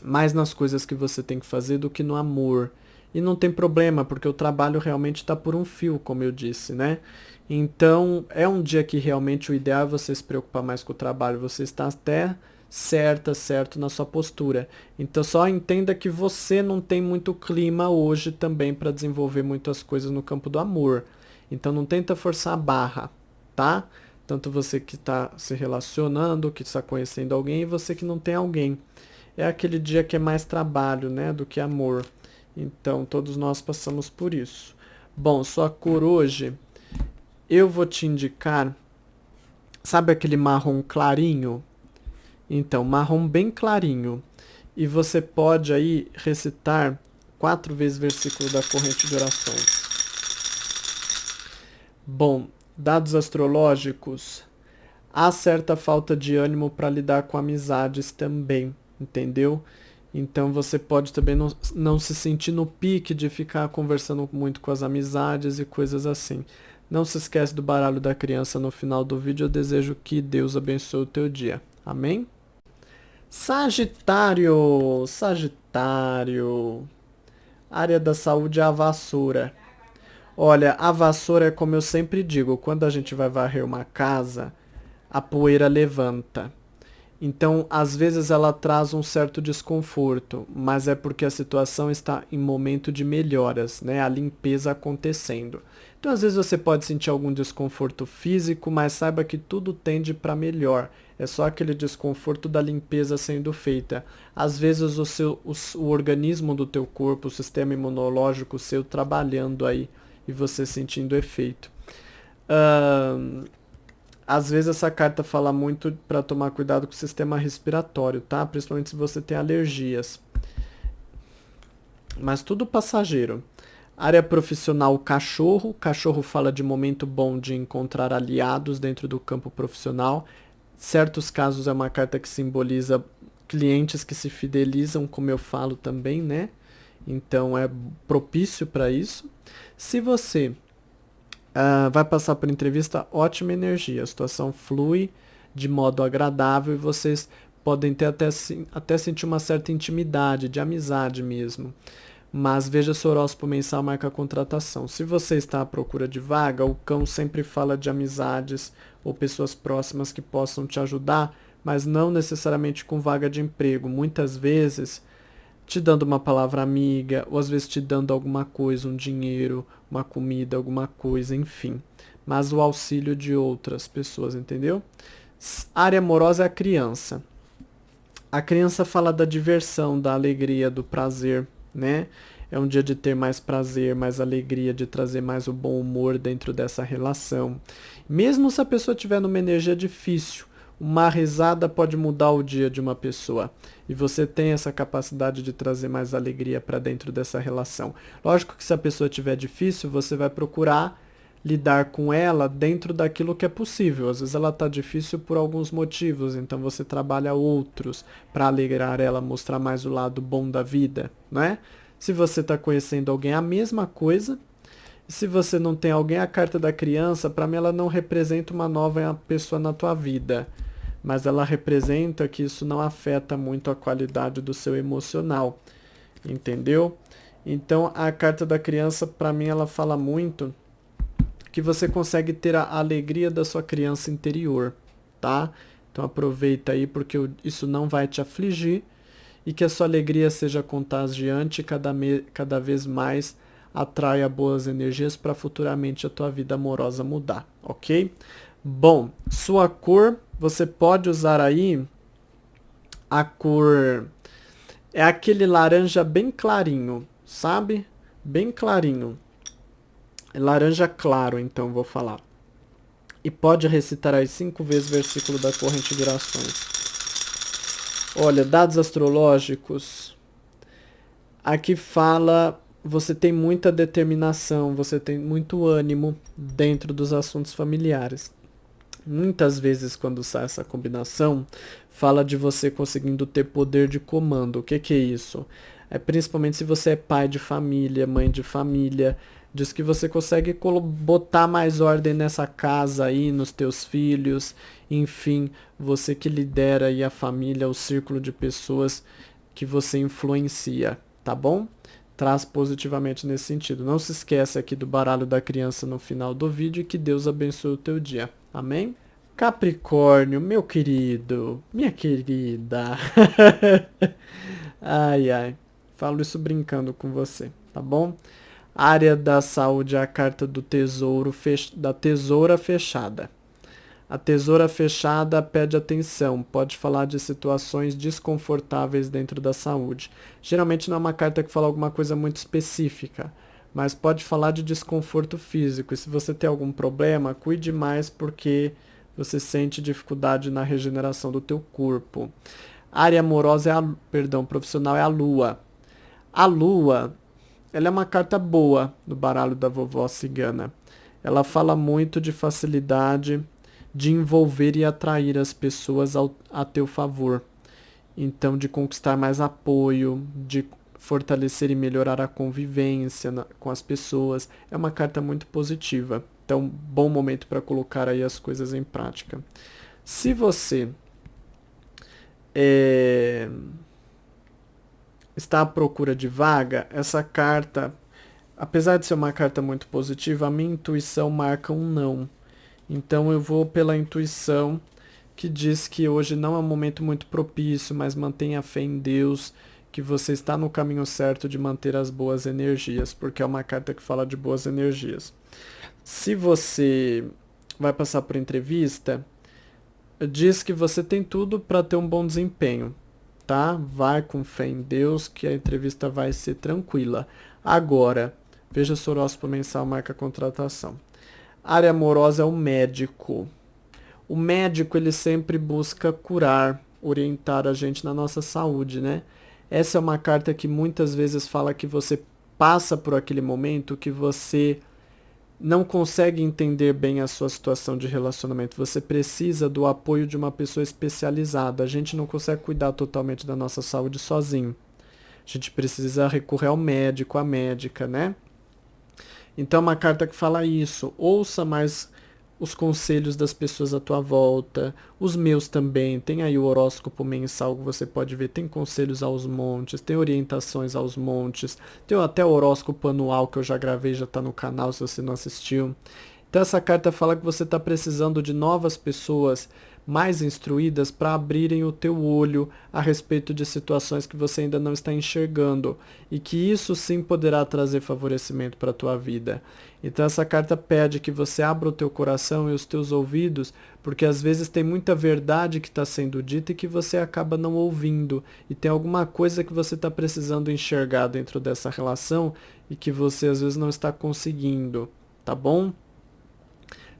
mais nas coisas que você tem que fazer do que no amor. E não tem problema, porque o trabalho realmente está por um fio, como eu disse, né? Então, é um dia que realmente o ideal é você se preocupar mais com o trabalho. Você está até certo na sua postura. Então, só entenda que você não tem muito clima hoje também para desenvolver muitas coisas no campo do amor. Então, não tenta forçar a barra, tá? Tanto você que está se relacionando, que está conhecendo alguém, e você que não tem alguém. É aquele dia que é mais trabalho, né, do que amor. Então, todos nós passamos por isso. Bom, sua cor hoje, eu vou te indicar, sabe aquele marrom clarinho? Então, marrom bem clarinho. E você pode aí recitar 4 vezes o versículo da corrente de orações. Bom, dados astrológicos, há certa falta de ânimo para lidar com amizades também, entendeu? Então você pode também não se sentir no pique de ficar conversando muito com as amizades e coisas assim. Não se esquece do baralho da criança no final do vídeo. Eu desejo que Deus abençoe o teu dia. Amém? Sagitário, Sagitário. Área da saúde é a vassoura. Olha, a vassoura é como eu sempre digo, quando a gente vai varrer uma casa, a poeira levanta. Então, às vezes ela traz um certo desconforto, mas é porque a situação está em momento de melhoras, né? A limpeza acontecendo. Então, às vezes você pode sentir algum desconforto físico, mas saiba que tudo tende para melhor. É só aquele desconforto da limpeza sendo feita. Às vezes o organismo do teu corpo, o sistema imunológico seu trabalhando aí e você sentindo efeito. Às vezes essa carta fala muito para tomar cuidado com o sistema respiratório, tá? Principalmente se você tem alergias. Mas tudo passageiro. Área profissional, cachorro. Cachorro fala de momento bom de encontrar aliados dentro do campo profissional. Certos casos é uma carta que simboliza clientes que se fidelizam, como eu falo também, né? Então é propício para isso. Se você vai passar por entrevista, ótima energia. A situação flui de modo agradável e vocês podem ter até sentir uma certa intimidade, de amizade mesmo. Mas veja se o horóscopo mensal marca a contratação. Se você está à procura de vaga, o cão sempre fala de amizades ou pessoas próximas que possam te ajudar, mas não necessariamente com vaga de emprego. Muitas vezes te dando uma palavra amiga, ou às vezes te dando alguma coisa, um dinheiro, uma comida, alguma coisa, enfim. Mas o auxílio de outras pessoas, entendeu? Área amorosa é a criança. A criança fala da diversão, da alegria, do prazer, né? É um dia de ter mais prazer, mais alegria, de trazer mais o bom humor dentro dessa relação. Mesmo se a pessoa tiver numa energia difícil, uma risada pode mudar o dia de uma pessoa. E você tem essa capacidade de trazer mais alegria para dentro dessa relação. Lógico que se a pessoa tiver difícil, você vai procurar lidar com ela dentro daquilo que é possível. Às vezes ela está difícil por alguns motivos, então você trabalha outros para alegrar ela, mostrar mais o lado bom da vida, né? Se você está conhecendo alguém, a mesma coisa. Se você não tem alguém, a carta da criança, para mim ela não representa uma nova pessoa na tua vida, mas ela representa que isso não afeta muito a qualidade do seu emocional, entendeu? Então a carta da criança, para mim, ela fala muito que você consegue ter a alegria da sua criança interior, tá? Então aproveita aí, porque isso não vai te afligir e que a sua alegria seja contagiante e cada vez mais atraia boas energias para futuramente a tua vida amorosa mudar, ok? Bom, sua cor, você pode usar aí a cor, é aquele laranja bem clarinho, sabe? Bem clarinho. Laranja claro, então, vou falar. E pode recitar aí 5 vezes o versículo da corrente de orações. Olha, dados astrológicos. Aqui fala, você tem muita determinação, você tem muito ânimo dentro dos assuntos familiares. Muitas vezes, quando sai essa combinação, fala de você conseguindo ter poder de comando. O que que é isso? É principalmente se você é pai de família, mãe de família, diz que você consegue botar mais ordem nessa casa aí, nos teus filhos, enfim, você que lidera aí a família, o círculo de pessoas que você influencia, tá bom? Traz positivamente nesse sentido. Não se esquece aqui do baralho da criança no final do vídeo e que Deus abençoe o teu dia. Amém? Capricórnio, meu querido, minha querida. Ai, ai. Falo isso brincando com você, tá bom? Área da saúde é a carta do tesouro, da tesoura fechada. A tesoura fechada pede atenção, pode falar de situações desconfortáveis dentro da saúde. Geralmente não é uma carta que fala alguma coisa muito específica, mas pode falar de desconforto físico. E se você tem algum problema, cuide mais porque você sente dificuldade na regeneração do teu corpo. Área amorosa profissional é a lua. A lua, ela é uma carta boa no baralho da vovó cigana. Ela fala muito de facilidade de envolver e atrair as pessoas a teu favor. Então, de conquistar mais apoio, de fortalecer e melhorar a convivência com as pessoas. É uma carta muito positiva. Então, bom momento para colocar aí as coisas em prática. Se você está à procura de vaga, essa carta, apesar de ser uma carta muito positiva, a minha intuição marca um não. Então eu vou pela intuição que diz que hoje não é um momento muito propício, mas mantenha fé em Deus, que você está no caminho certo de manter as boas energias, porque é uma carta que fala de boas energias. Se você vai passar por entrevista, diz que você tem tudo para ter um bom desempenho, tá? Vai com fé em Deus que a entrevista vai ser tranquila. Agora, veja o horóscopo mensal, marca a contratação. Área amorosa é o médico. O médico, ele sempre busca curar, orientar a gente na nossa saúde, né? Essa é uma carta que muitas vezes fala que você passa por aquele momento que você não consegue entender bem a sua situação de relacionamento. Você precisa do apoio de uma pessoa especializada. A gente não consegue cuidar totalmente da nossa saúde sozinho. A gente precisa recorrer ao médico, à médica, né? Então é uma carta que fala isso. Ouça mais os conselhos das pessoas à tua volta. Os meus também. Tem aí o horóscopo mensal que você pode ver. Tem conselhos aos montes. Tem orientações aos montes. Tem até o horóscopo anual que eu já gravei, já está no canal se você não assistiu. Então essa carta fala que você está precisando de novas pessoas mais instruídas para abrirem o teu olho a respeito de situações que você ainda não está enxergando e que isso sim poderá trazer favorecimento para a tua vida. Então essa carta pede que você abra o teu coração e os teus ouvidos, porque às vezes tem muita verdade que está sendo dita e que você acaba não ouvindo, e tem alguma coisa que você está precisando enxergar dentro dessa relação e que você às vezes não está conseguindo, tá bom?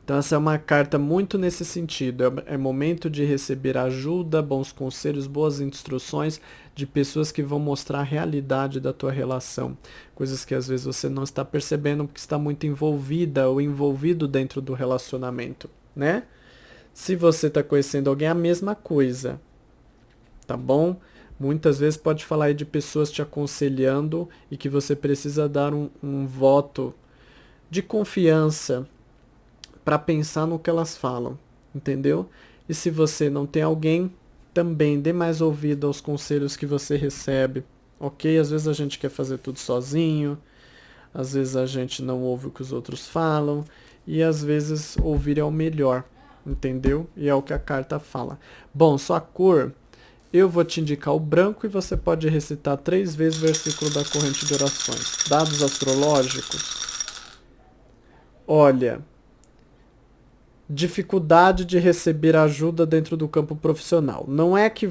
Então essa é uma carta muito nesse sentido. É momento de receber ajuda, bons conselhos, boas instruções de pessoas que vão mostrar a realidade da tua relação. Coisas que às vezes você não está percebendo porque está muito envolvida ou envolvido dentro do relacionamento, né? Se você está conhecendo alguém, é a mesma coisa, tá bom? Muitas vezes pode falar aí de pessoas te aconselhando e que você precisa dar um voto de confiança para pensar no que elas falam, entendeu? E se você não tem alguém, também dê mais ouvido aos conselhos que você recebe, ok? Às vezes a gente quer fazer tudo sozinho, às vezes a gente não ouve o que os outros falam, e às vezes ouvir é o melhor, entendeu? E é o que a carta fala. Bom, sua cor, eu vou te indicar o branco e você pode recitar 3 vezes o versículo da corrente de orações. Dados astrológicos, olha, dificuldade de receber ajuda dentro do campo profissional. Não é que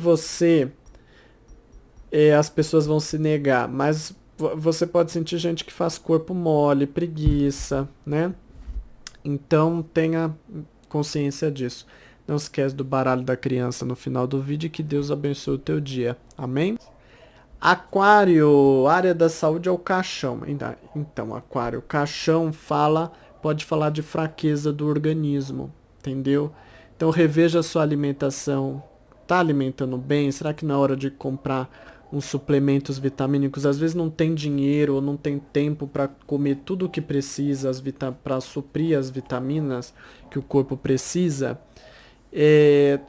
as pessoas vão se negar, mas você pode sentir gente que faz corpo mole, preguiça, né? Então consciência disso. Não esquece do baralho da criança no final do vídeo e que Deus abençoe o teu dia. Amém? Aquário, área da saúde é o caixão. Então, Aquário, caixão pode falar de fraqueza do organismo, entendeu? Então reveja a sua alimentação. Tá alimentando bem? Será que na hora de comprar uns suplementos vitamínicos, às vezes não tem dinheiro ou não tem tempo para comer tudo o que precisa para suprir as vitaminas que o corpo precisa?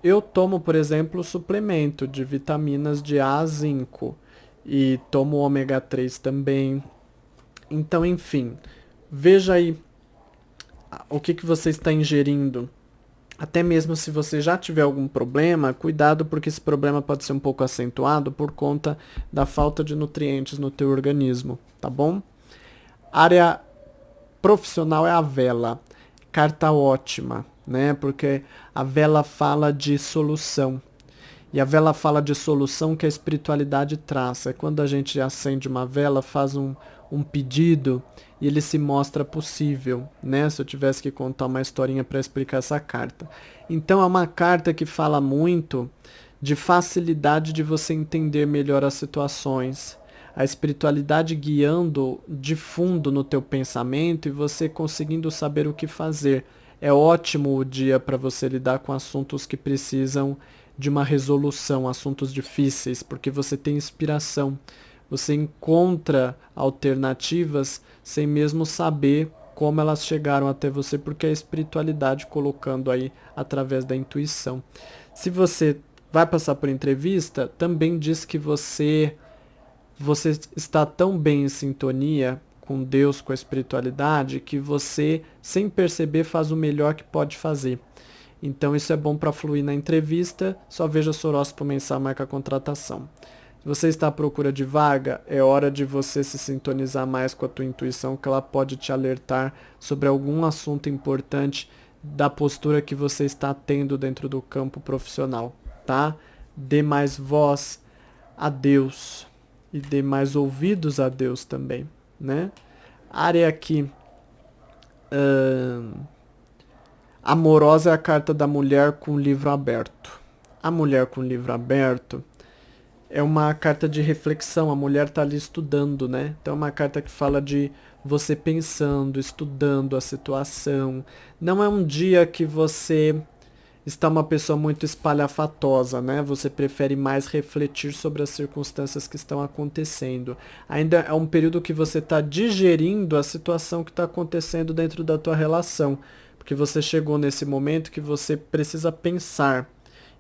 Eu tomo, por exemplo, suplemento de vitaminas de A a zinco e tomo ômega 3 também. Então, enfim, veja aí o que você está ingerindo. Até mesmo se você já tiver algum problema, cuidado porque esse problema pode ser um pouco acentuado por conta da falta de nutrientes no teu organismo, tá bom? Área profissional é a vela. Carta ótima, né? Porque a vela fala de solução. E a vela fala de solução que a espiritualidade traz. É quando a gente acende uma vela, faz um pedido e ele se mostra possível, né? Se eu tivesse que contar uma historinha para explicar essa carta. Então é uma carta que fala muito de facilidade de você entender melhor as situações. A espiritualidade guiando de fundo no teu pensamento e você conseguindo saber o que fazer. É ótimo o dia para você lidar com assuntos que precisam de uma resolução, assuntos difíceis, porque você tem inspiração. Você encontra alternativas sem mesmo saber como elas chegaram até você, porque é a espiritualidade colocando aí através da intuição. Se você vai passar por entrevista, também diz que você está tão bem em sintonia com Deus, com a espiritualidade, que você, sem perceber, faz o melhor que pode fazer. Então isso é bom para fluir na entrevista, só veja o horóscopo mensal, marca a contratação. Se você está à procura de vaga, é hora de você se sintonizar mais com a tua intuição, que ela pode te alertar sobre algum assunto importante da postura que você está tendo dentro do campo profissional, tá? Dê mais voz a Deus e dê mais ouvidos a Deus também, né? Área aqui amorosa é a carta da mulher com o livro aberto. A mulher com o livro aberto é uma carta de reflexão, a mulher está ali estudando, né? Então é uma carta que fala de você pensando, estudando a situação. Não é um dia que você está uma pessoa muito espalhafatosa, né? Você prefere mais refletir sobre as circunstâncias que estão acontecendo. Ainda é um período que você está digerindo a situação que está acontecendo dentro da tua relação. Porque você chegou nesse momento que você precisa pensar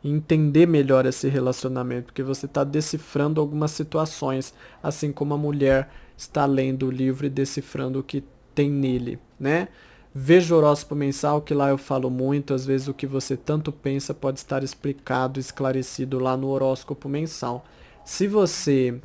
e entender melhor esse relacionamento, porque você está decifrando algumas situações, assim como a mulher está lendo o livro e decifrando o que tem nele, né? Veja o horóscopo mensal, que lá eu falo muito, às vezes o que você tanto pensa pode estar explicado, esclarecido lá no horóscopo mensal. Se você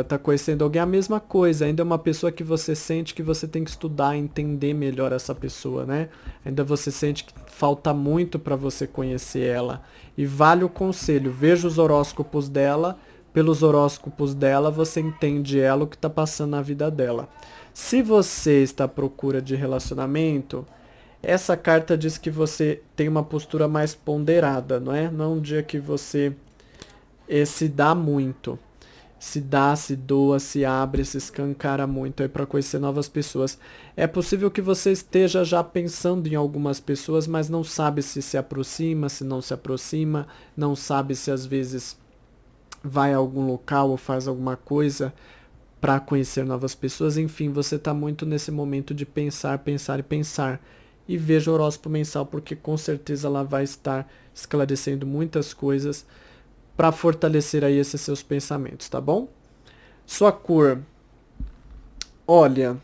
tá conhecendo alguém, a mesma coisa, ainda é uma pessoa que você sente que você tem que estudar, entender melhor essa pessoa, né? Ainda você sente que falta muito para você conhecer ela. E vale o conselho, veja os horóscopos dela, pelos horóscopos dela você entende ela, o que está passando na vida dela. Se você está à procura de relacionamento, essa carta diz que você tem uma postura mais ponderada, não é? Não é um dia que você se dá muito. Se dá, se doa, se abre, se escancara muito aí para conhecer novas pessoas. É possível que você esteja já pensando em algumas pessoas, mas não sabe se aproxima, se não se aproxima, não sabe se às vezes vai a algum local ou faz alguma coisa para conhecer novas pessoas. Enfim, você está muito nesse momento de pensar, pensar e pensar. E veja o horóscopo mensal, porque com certeza ela vai estar esclarecendo muitas coisas para fortalecer aí esses seus pensamentos, tá bom? Sua cor. Olha,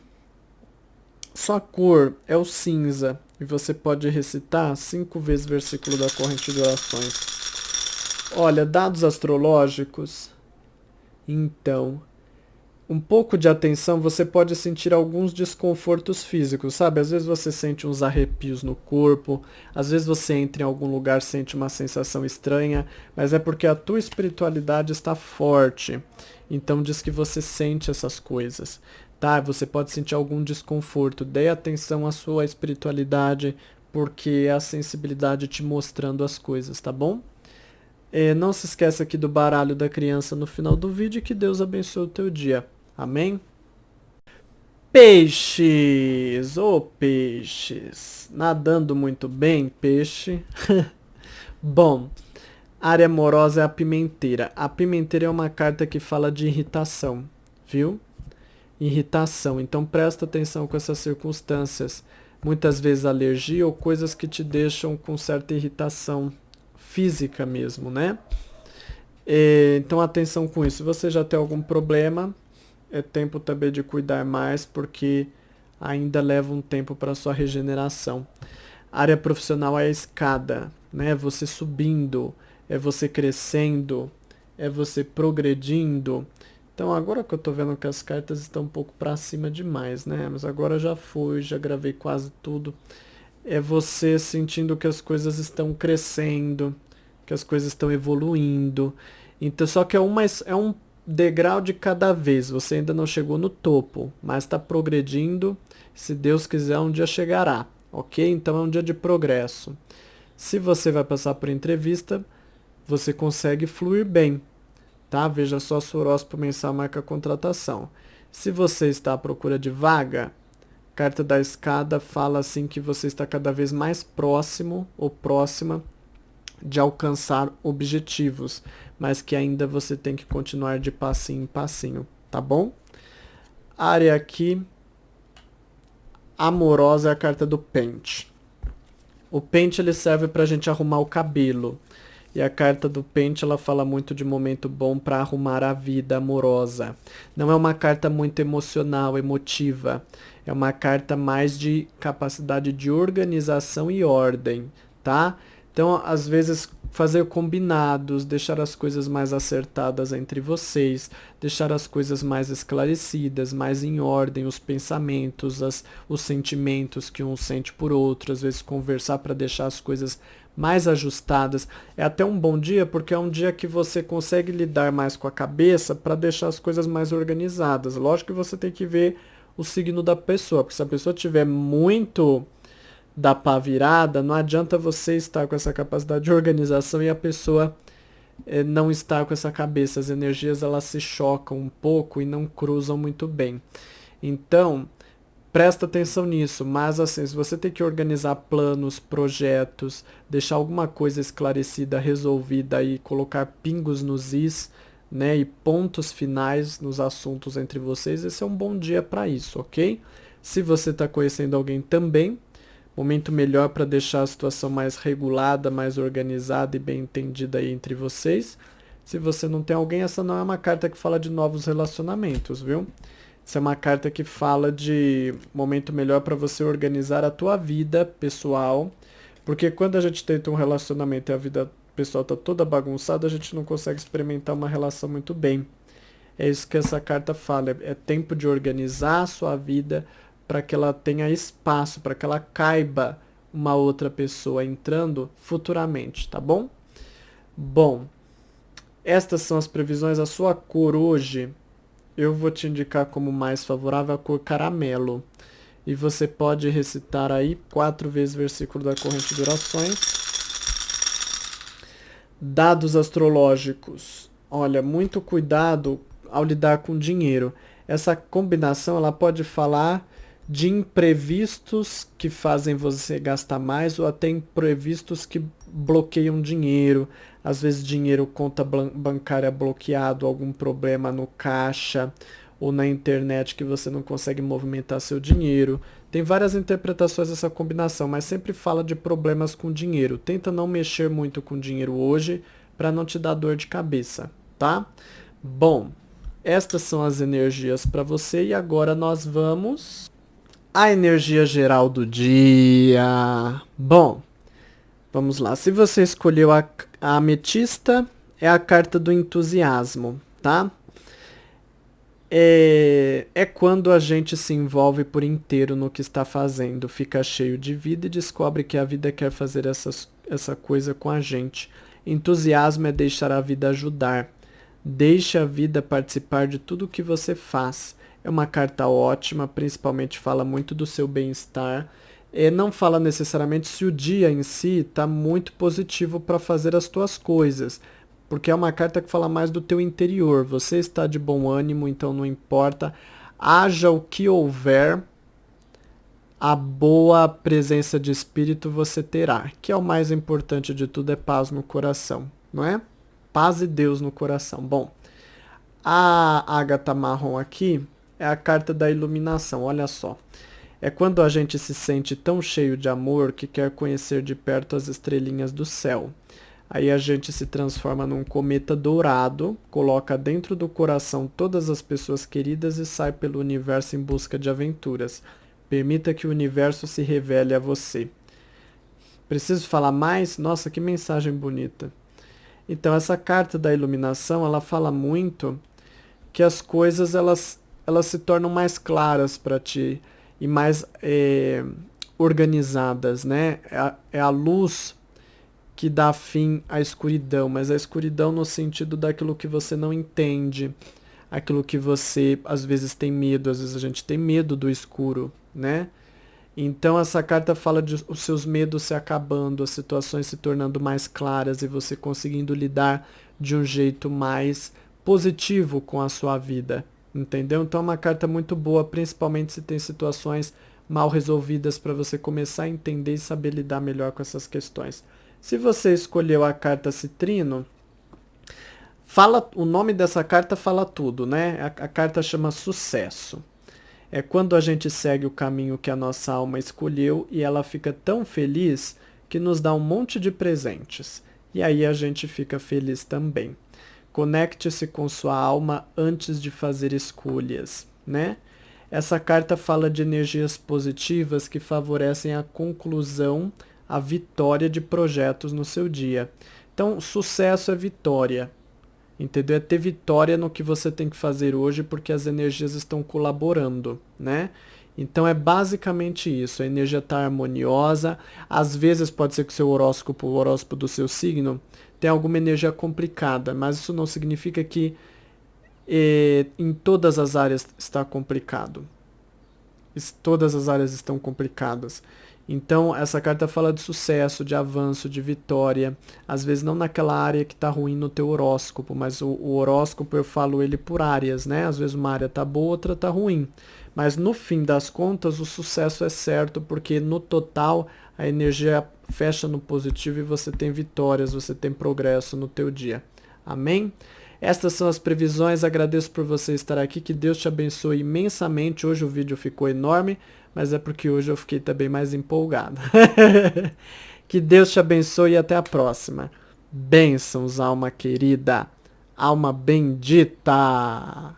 sua cor é o cinza. E você pode recitar 5 vezes o versículo da corrente de orações. Olha, dados astrológicos. Então, um pouco de atenção, você pode sentir alguns desconfortos físicos, sabe? Às vezes você sente uns arrepios no corpo, às vezes você entra em algum lugar e sente uma sensação estranha, mas é porque a tua espiritualidade está forte. Então diz que você sente essas coisas, tá? Você pode sentir algum desconforto. Dê atenção à sua espiritualidade, porque é a sensibilidade te mostrando as coisas, tá bom? Não se esqueça aqui do baralho da criança no final do vídeo e que Deus abençoe o teu dia. Amém? Peixes! Ô peixes! Nadando muito bem, peixe. Bom, área amorosa é a pimenteira. A pimenteira é uma carta que fala de irritação, viu? Irritação. Então presta atenção com essas circunstâncias. Muitas vezes alergia ou coisas que te deixam com certa irritação física mesmo, né? Então atenção com isso. Se você já tem algum problema, é tempo também de cuidar mais, porque ainda leva um tempo para sua regeneração. A área profissional é a escada, né? Você subindo, é você crescendo, é você progredindo. Então agora que eu tô vendo que as cartas estão um pouco para cima demais, né? Mas agora já fui, já gravei quase tudo. É você sentindo que as coisas estão crescendo, que as coisas estão evoluindo. Então só que é um degrau de cada vez. Você ainda não chegou no topo, mas está progredindo. Se Deus quiser, um dia chegará, ok? Então é um dia de progresso. Se você vai passar por entrevista, você consegue fluir bem, tá? Veja só se o horóscopo mensal marca contratação. Se você está à procura de vaga, carta da escada fala assim que você está cada vez mais próximo ou próxima de alcançar objetivos, mas que ainda você tem que continuar de passinho em passinho, tá bom? A área aqui amorosa é a carta do pente. O pente ele serve para a gente arrumar o cabelo. E a carta do pente ela fala muito de momento bom para arrumar a vida amorosa. Não é uma carta muito emocional, emotiva. É uma carta mais de capacidade de organização e ordem, tá? Então, às vezes, fazer combinados, deixar as coisas mais acertadas entre vocês, deixar as coisas mais esclarecidas, mais em ordem, os pensamentos, os sentimentos que um sente por outro, às vezes conversar para deixar as coisas mais ajustadas. É até um bom dia porque é um dia que você consegue lidar mais com a cabeça para deixar as coisas mais organizadas. Lógico que você tem que ver o signo da pessoa, porque se a pessoa tiver muito da pá virada, não adianta você estar com essa capacidade de organização e a pessoa não estar com essa cabeça. As energias elas se chocam um pouco e não cruzam muito bem. Então, presta atenção nisso, mas assim, se você tem que organizar planos, projetos, deixar alguma coisa esclarecida, resolvida e colocar pingos nos is, né, e pontos finais nos assuntos entre vocês, esse é um bom dia para isso, ok? Se você está conhecendo alguém também, momento melhor para deixar a situação mais regulada, mais organizada e bem entendida aí entre vocês. Se você não tem alguém, essa não é uma carta que fala de novos relacionamentos, viu? Essa é uma carta que fala de momento melhor para você organizar a tua vida pessoal, porque quando a gente tenta um relacionamento e a vida pessoal tá toda bagunçada, a gente não consegue experimentar uma relação muito bem. É isso que essa carta fala, é tempo de organizar a sua vida para que ela tenha espaço, para que ela caiba uma outra pessoa entrando futuramente, tá bom? Bom, estas são as previsões. A sua cor hoje, eu vou te indicar como mais favorável a cor caramelo. E você pode recitar aí 4 vezes o versículo da corrente de orações. Dados astrológicos. Olha, muito cuidado ao lidar com dinheiro. Essa combinação ela pode falar de imprevistos que fazem você gastar mais ou até imprevistos que bloqueiam dinheiro. Às vezes dinheiro, conta bancária bloqueado, algum problema no caixa ou na internet que você não consegue movimentar seu dinheiro. Tem várias interpretações dessa combinação, mas sempre fala de problemas com dinheiro. Tenta não mexer muito com dinheiro hoje para não te dar dor de cabeça, tá? Bom, estas são as energias para você e agora nós vamos à energia geral do dia. Bom, vamos lá. Se você escolheu a ametista, é a carta do entusiasmo, tá? É quando a gente se envolve por inteiro no que está fazendo, fica cheio de vida e descobre que a vida quer fazer essa coisa com a gente. Entusiasmo é deixar a vida ajudar. Deixe a vida participar de tudo o que você faz. É uma carta ótima, principalmente fala muito do seu bem-estar. Não fala necessariamente se o dia em si está muito positivo para fazer as tuas coisas, porque é uma carta que fala mais do teu interior. Você está de bom ânimo, então não importa. Haja o que houver, a boa presença de espírito você terá, que é o mais importante de tudo, é paz no coração, não é? Paz e Deus no coração. Bom, a ágata marrom aqui é a carta da iluminação, olha só. É quando a gente se sente tão cheio de amor que quer conhecer de perto as estrelinhas do céu. Aí a gente se transforma num cometa dourado, coloca dentro do coração todas as pessoas queridas e sai pelo universo em busca de aventuras. Permita que o universo se revele a você. Preciso falar mais? Nossa, que mensagem bonita. Então, essa carta da iluminação, ela fala muito que as coisas elas se tornam mais claras para ti e mais organizadas, né? É a luz que dá fim à escuridão, mas a escuridão no sentido daquilo que você não entende, aquilo que você às vezes tem medo, às vezes a gente tem medo do escuro, né? Então essa carta fala de os seus medos se acabando, as situações se tornando mais claras e você conseguindo lidar de um jeito mais positivo com a sua vida, entendeu? Então é uma carta muito boa, principalmente se tem situações mal resolvidas para você começar a entender e saber lidar melhor com essas questões. Se você escolheu a carta Citrino, o nome dessa carta fala tudo, né? A carta chama Sucesso. É quando a gente segue o caminho que a nossa alma escolheu e ela fica tão feliz que nos dá um monte de presentes. E aí a gente fica feliz também. Conecte-se com sua alma antes de fazer escolhas, né? Essa carta fala de energias positivas que favorecem a conclusão, a vitória de projetos no seu dia. Então, sucesso é vitória. Entendeu? É ter vitória no que você tem que fazer hoje porque as energias estão colaborando, né? Então é basicamente isso, a energia está harmoniosa, às vezes pode ser que o horóscopo do seu signo, tem alguma energia complicada, mas isso não significa que em todas as áreas está complicado. Todas as áreas estão complicadas. Então, essa carta fala de sucesso, de avanço, de vitória. Às vezes não naquela área que está ruim no teu horóscopo, mas o horóscopo eu falo ele por áreas, né? Às vezes uma área está boa, outra está ruim. Mas no fim das contas, o sucesso é certo, porque no total a energia fecha no positivo e você tem vitórias, você tem progresso no teu dia. Amém? Estas são as previsões, agradeço por você estar aqui, que Deus te abençoe imensamente. Hoje o vídeo ficou enorme, mas é porque hoje eu fiquei também mais empolgado. Que Deus te abençoe e até a próxima. Bênçãos, alma querida, alma bendita.